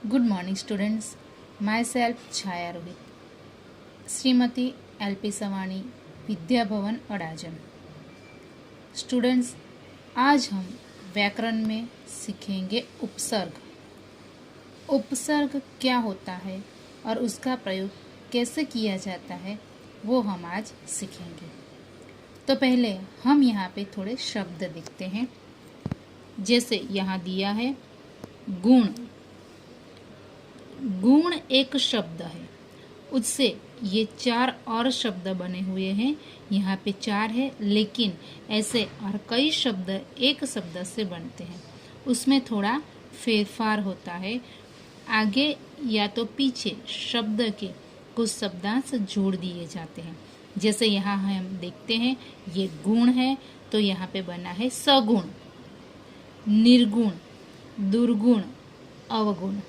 Good morning, students. Myself Chaya Rohit, Shrimati LP सवानी, Vidya Bhavan Adajan. Students, आज हम व्याकरण में सीखेंगे उपसर्ग। उपसर्ग क्या होता है और उसका प्रयोग कैसे किया जाता है वो हम आज सीखेंगे। तो पहले हम यहाँ पे थोड़े शब्द देखते हैं। जैसे यहाँ दिया है गुण। गुण एक शब्द है, उससे ये 4 और शब्द बने हुए हैं। यहाँ पे 4 है, लेकिन ऐसे और कई शब्द एक शब्द से बनते हैं। उसमें थोड़ा फेरफार होता है, आगे या तो पीछे शब्द के कुछ शब्दांश जोड़ दिए जाते हैं। जैसे यहाँ हम देखते हैं ये गुण है, तो यहाँ पे बना है सगुण, निर्गुण, दुर्गुण, अवगुण।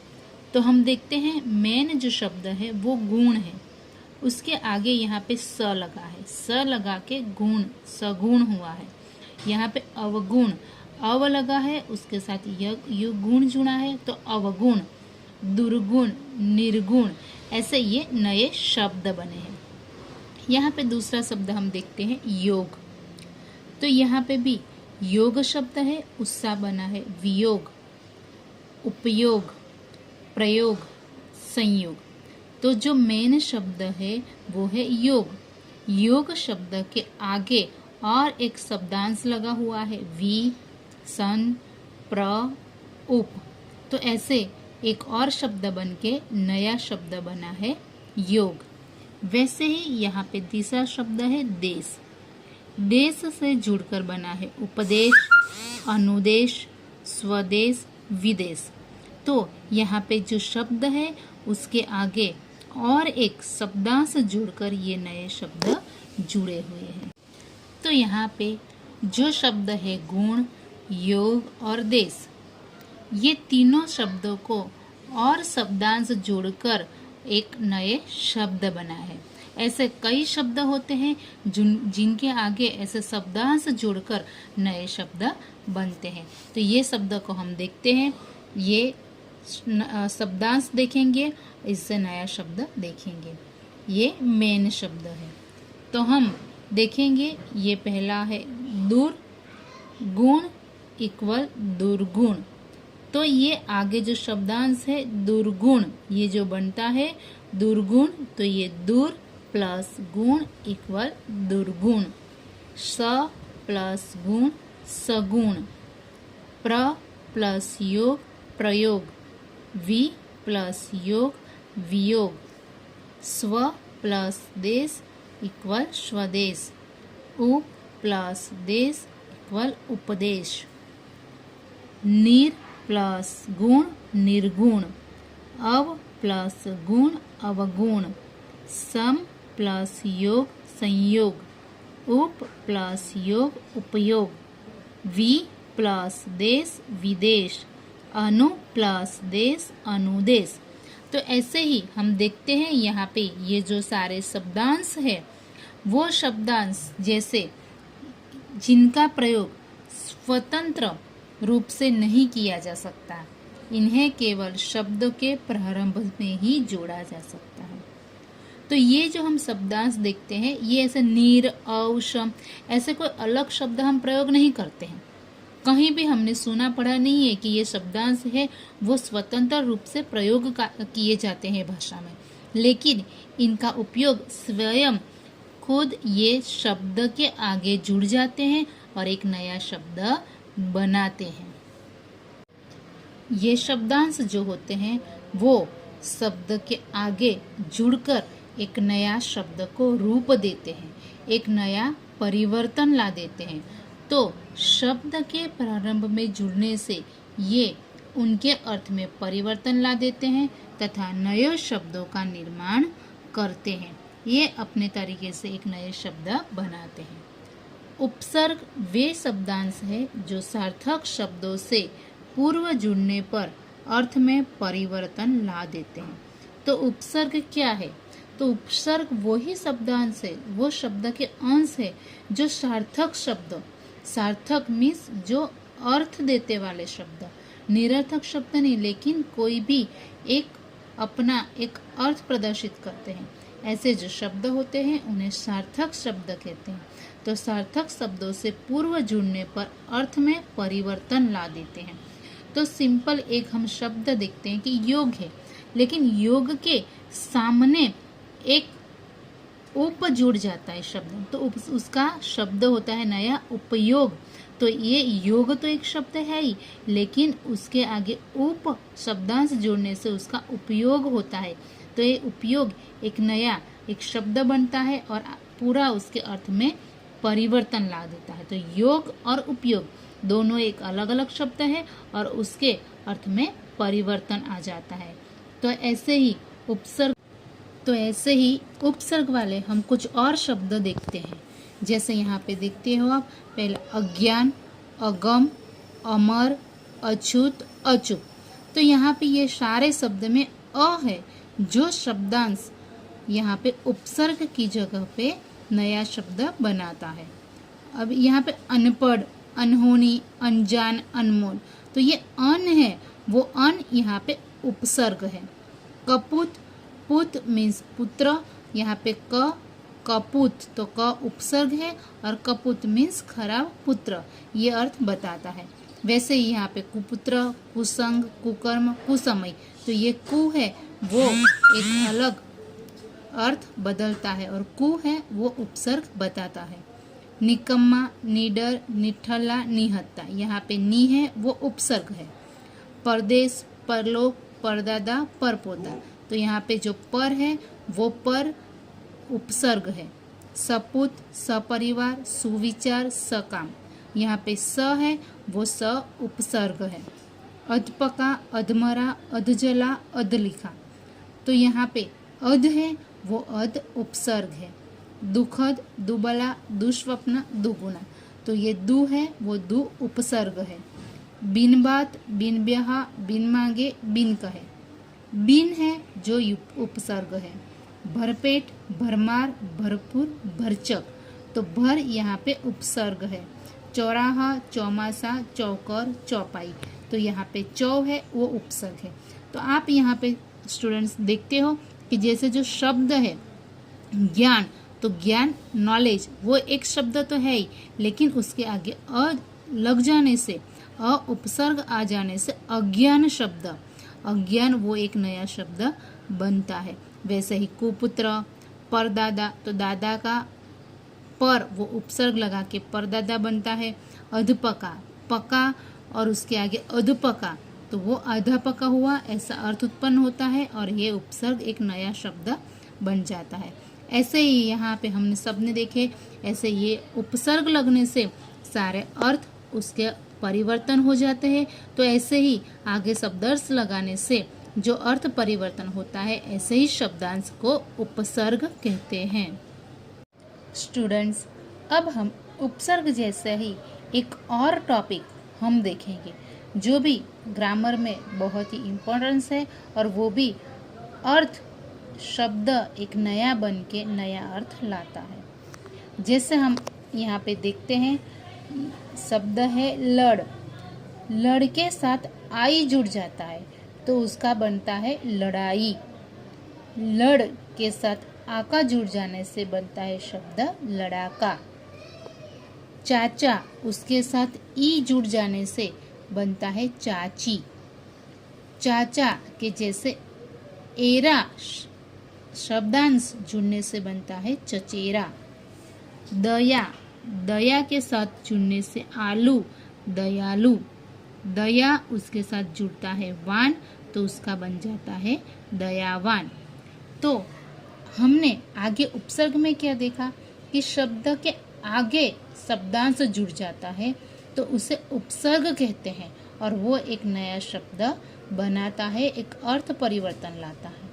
तो हम देखते हैं मेन जो शब्द है वो गुण है, उसके आगे यहाँ पे स लगा है, स लगा के गुण, सगुण हुआ है। यहाँ पे अवगुण, अव लगा है, उसके साथ यु गुण जुड़ा है, तो अवगुण, दुर्गुण, निर्गुण, ऐसे ये नए शब्द बने हैं। यहाँ पे दूसरा शब्द हम देखते हैं योग। तो यहाँ पे भी योग शब्द है, उससे बना है वियोग, उपयोग, प्रयोग, संयोग। तो जो मेन शब्द है वो है योग। योग शब्द के आगे और एक शब्दांश लगा हुआ है वि, सन, प्र, उप। तो ऐसे एक और शब्द बन के नया शब्द बना है योग। वैसे ही यहाँ पे तीसरा शब्द है देश। देश से जुड़कर बना है उपदेश, अनुदेश, स्वदेश, विदेश। तो यहाँ पे जो शब्द है उसके आगे और एक शब्दांश जोड़कर ये नए शब्द जुड़े हुए हैं। तो यहाँ पे जो शब्द है गुण, योग और देश, ये तीनों शब्दों को और शब्दांश जोड़कर एक नए शब्द बना है। ऐसे कई शब्द होते हैं जिनके आगे ऐसे शब्दांश जोड़कर नए शब्द बनते हैं। तो ये शब्द को हम देखते हैं, ये शब्दांश देखेंगे, इससे नया शब्द देखेंगे। ये मेन शब्द है। तो हम देखेंगे, ये पहला है दूर, गुण इक्वल दुर्गुण। तो ये आगे जो शब्दांश है दुर्गुण, ये जो बनता है दुर्गुण, तो ये दूर प्लस गुण इक्वल दुर्गुण। स प्लस गुण सगुण। प्र प्लस योग प्रयोग। वि प्लस योग वियोग। स्व प्लस देश इक्वल स्वदेश। उप प्लस देश इक्वल उपदेश। निर प्लस गुण निर्गुण। अव प्लस गुण अवगुण। सम प्लस योग संयोग। उप प्लस योग उपयोग। वि प्लस देश विदेश। अनु प्लस देश अनुदेश। तो ऐसे ही हम देखते हैं यहाँ पे ये जो सारे शब्दांश है वो शब्दांश जैसे जिनका प्रयोग स्वतंत्र रूप से नहीं किया जा सकता, इन्हें केवल शब्दों के प्रारंभ में ही जोड़ा जा सकता है। तो ये जो हम शब्दांश देखते हैं ये ऐसे नीर, अव, शम, ऐसे कोई अलग शब्द हम प्रयोग नहीं करते हैं। कहीं भी हमने सुना पढ़ा नहीं है कि ये शब्दांश है वो स्वतंत्र रूप से प्रयोग किए जाते हैं भाषा में, लेकिन इनका उपयोग स्वयं खुद ये शब्द के आगे जुड़ जाते हैं और एक नया शब्द बनाते हैं। ये शब्दांश जो होते हैं वो शब्द के आगे जुड़कर एक नया शब्द को रूप देते हैं, एक नया परिवर्तन ला देते हैं। तो शब्द के प्रारंभ में जुड़ने से ये उनके अर्थ में परिवर्तन ला देते हैं तथा नए शब्दों का निर्माण करते हैं। ये अपने तरीके से एक नए शब्द बनाते हैं। उपसर्ग वे शब्दांश है जो सार्थक शब्दों से पूर्व जुड़ने पर अर्थ में परिवर्तन ला देते हैं। तो उपसर्ग क्या है? तो उपसर्ग वही शब्दांश है, वो शब्द के अंश है जो सार्थक शब्द, सार्थक मीन्स जो अर्थ देते वाले शब्द, निरर्थक शब्द नहीं, लेकिन कोई भी एक अपना एक अर्थ प्रदर्शित करते हैं। ऐसे जो शब्द होते हैं उन्हें सार्थक शब्द कहते हैं। तो सार्थक शब्दों से पूर्व जुड़ने पर अर्थ में परिवर्तन ला देते हैं। तो सिंपल एक हम शब्द देखते हैं कि योग है, लेकिन योग के सामने एक उप जुड़ जाता है शब्द, तो उसका शब्द होता है नया उपयोग। तो ये योग तो एक शब्द है ही, लेकिन उसके आगे उप शब्दांश जोड़ने से उसका उपयोग होता है। तो ये उपयोग एक नया एक शब्द बनता है और पूरा उसके अर्थ में परिवर्तन ला देता है। तो योग और उपयोग दोनों एक अलग अलग शब्द है और उसके अर्थ में परिवर्तन आ जाता है। तो ऐसे ही उपसर्ग वाले हम कुछ और शब्द देखते हैं। जैसे यहाँ पे देखते हो आप, पहले अज्ञान, अगम, अमर, अछूत, अचूक। तो यहाँ पे ये सारे शब्द में अ है, जो शब्दांश यहाँ पे उपसर्ग की जगह पे नया शब्द बनाता है। अब यहाँ पे अनपढ़, अनहोनी, अनजान, अनमोल, तो ये अन है, वो अन यहाँ पे उपसर्ग है। कपूत, पुत मीन्स पुत्र, यहाँ पे कपूत, तो क उपसर्ग है और कपूत मीन्स खराब पुत्र, ये अर्थ बताता है। वैसे ही यहाँ पे कुपुत्र, कुसंग, कुकर्म, कुसमय, तो ये कु है वो एक अलग अर्थ बदलता है और कु है वो उपसर्ग बताता है। निकम्मा, निडर, निठल्ला, निहत्ता, यहाँ पे नी है वो उपसर्ग है। परदेश, परलोक, परदादा, परपोता, तो यहाँ पे जो पर है वो पर उपसर्ग है। सपूत, सपरिवार, सुविचार, सकाम, यहाँ पे स है वो स उपसर्ग है। अधपका, अधमरा, अधजला, अधलिखा, तो यहाँ पे अध है वो अध उपसर्ग है। दुखद, दुबला, दुष्वप्न, दुगुना, तो ये दु है वो दु उपसर्ग है। बिन बात, बिन ब्याह, बिन मांगे, बिन कहे, बिन है जो उपसर्ग है। भरपेट, भरमार, भरपूर, भरचक, तो भर यहाँ पे उपसर्ग है। चौराहा, चौमासा, चौकर, चौपाई, तो यहाँ पे चौ है वो उपसर्ग है। तो आप यहाँ पे स्टूडेंट्स देखते हो कि जैसे जो शब्द है ज्ञान, तो ज्ञान नॉलेज वो एक शब्द तो है ही, लेकिन उसके आगे अ लग जाने से, अ उपसर्ग आ जाने से अज्ञान शब्द, अज्ञान वो एक नया शब्द बनता है। वैसे ही कुपुत्र, परदादा, तो दादा का पर वो उपसर्ग लगा के परदादा बनता है। अधपका, पका और उसके आगे अधपका, तो वो अधपका हुआ ऐसा अर्थ उत्पन्न होता है और ये उपसर्ग एक नया शब्द बन जाता है। ऐसे ही यहाँ पे हमने शब्द देखे, ऐसे ये उपसर्ग लगने से सारे अर्थ उसके परिवर्तन हो जाते हैं। तो ऐसे ही आगे शब्दांश लगाने से जो अर्थ परिवर्तन होता है, ऐसे ही शब्दांश को उपसर्ग कहते हैं। स्टूडेंट्स, अब हम उपसर्ग जैसे ही एक और टॉपिक हम देखेंगे जो भी ग्रामर में बहुत ही इम्पोर्टेंस है, और वो भी अर्थ शब्द एक नया बन के नया अर्थ लाता है। जैसे हम यहाँ पे देखते हैं, शब्द है लड़, लड़ के साथ आई जुड़ जाता है तो उसका बनता है लड़ाई। लड़ के साथ आका जुड़ जाने से बनता है शब्द लड़ाका। चाचा, उसके साथ ई जुड़ जाने से बनता है चाची। चाचा के जैसे एरा शब्दांश जुड़ने से बनता है चचेरा। दया, दया के साथ जुड़ने से आलू, दयालु। दया उसके साथ जुड़ता है वान, तो उसका बन जाता है दयावान। तो हमने आगे उपसर्ग में क्या देखा कि शब्द के आगे शब्दांश जुड़ जाता है तो उसे उपसर्ग कहते हैं और वो एक नया शब्द बनाता है, एक अर्थ परिवर्तन लाता है।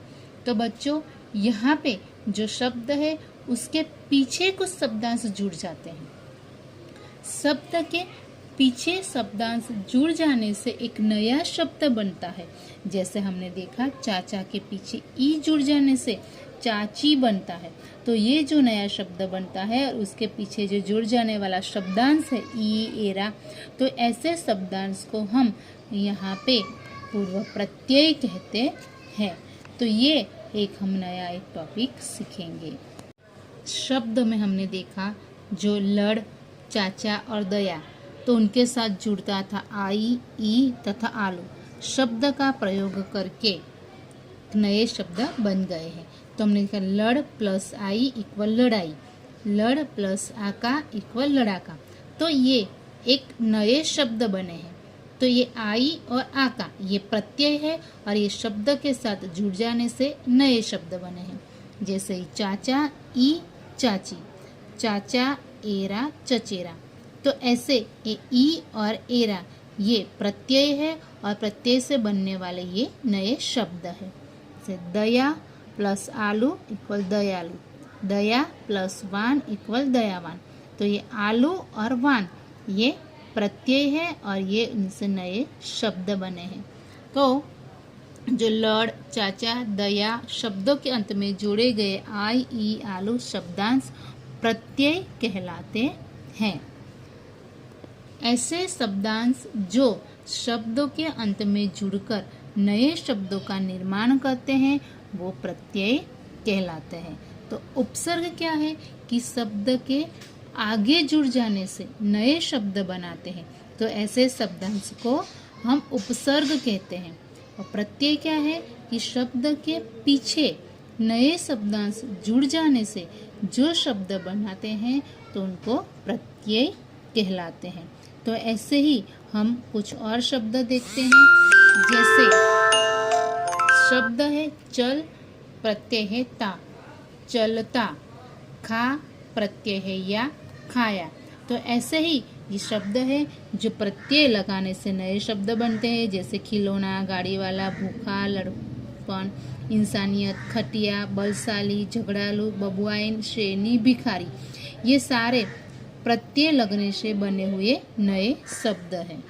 तो बच्चों, यहाँ पे जो शब्द है उसके पीछे कुछ शब्दांश जुड़ जाते हैं। शब्द के पीछे शब्दांश जुड़ जाने से एक नया शब्द बनता है। जैसे हमने देखा चाचा के पीछे ई जुड़ जाने से चाची बनता है। तो ये जो नया शब्द बनता है और उसके पीछे जो जुड़ जाने वाला शब्दांश है ई, एरा, तो ऐसे शब्दांश को हम यहाँ पे पूर्व प्रत्यय कहते हैं। तो ये एक हम नया एक टॉपिक सीखेंगे। शब्द में हमने देखा जो लड़, चाचा और दया, तो उनके साथ जुड़ता था आई, ई तथा आलू। शब्द का प्रयोग करके नए शब्द बन गए हैं। तो हमने देखा लड़ प्लस आई इक्वल लड़ाई, लड़ प्लस आका इक्वल लड़ाका। तो ये एक नए शब्द बने हैं। तो ये आई और आका ये प्रत्यय है और ये शब्द के साथ जुड़ जाने से नए शब्द बने हैं। जैसे चाचा, ई चाची, चाचा एरा चचेरा। तो ऐसे ये ई और एरा ये प्रत्यय है और प्रत्यय से बनने वाले ये नए शब्द है। जैसे दया प्लस आलू इक्वल दयालु, दया प्लस वान इक्वल दयावान। तो ये आलू और वान ये प्रत्यय है और ये इनसे नए शब्द बने हैं। तो जो लड़, चाचा, दया शब्दों के अंत में जोड़े गए आई, ई, आलू शब्दांश प्रत्यय कहलाते हैं। ऐसे शब्दांश जो शब्दों के अंत में जुड़कर नए शब्दों का निर्माण करते हैं वो प्रत्यय कहलाते हैं। तो उपसर्ग क्या है कि शब्द के आगे जुड़ जाने से नए शब्द बनाते हैं। तो ऐसे शब्दांश को हम उपसर्ग कहते हैं। और प्रत्यय क्या है कि शब्द के पीछे नए शब्दांश जुड़ जाने से जो शब्द बनाते हैं तो उनको प्रत्यय कहलाते हैं। तो ऐसे ही हम कुछ और शब्द देखते हैं। जैसे शब्द है चल, प्रत्यय है ता, चलता। खा प्रत्यय है या, खाया। तो ऐसे ही ये शब्द है जो प्रत्यय लगाने से नए शब्द बनते हैं। जैसे खिलौना, गाड़ी वाला, भूखा, लड़पन, इंसानियत, खटिया, बलशाली, झगड़ालू, बबुआइन, शेरनी, भिखारी। ये सारे प्रत्यय लगने से बने हुए नए शब्द हैं।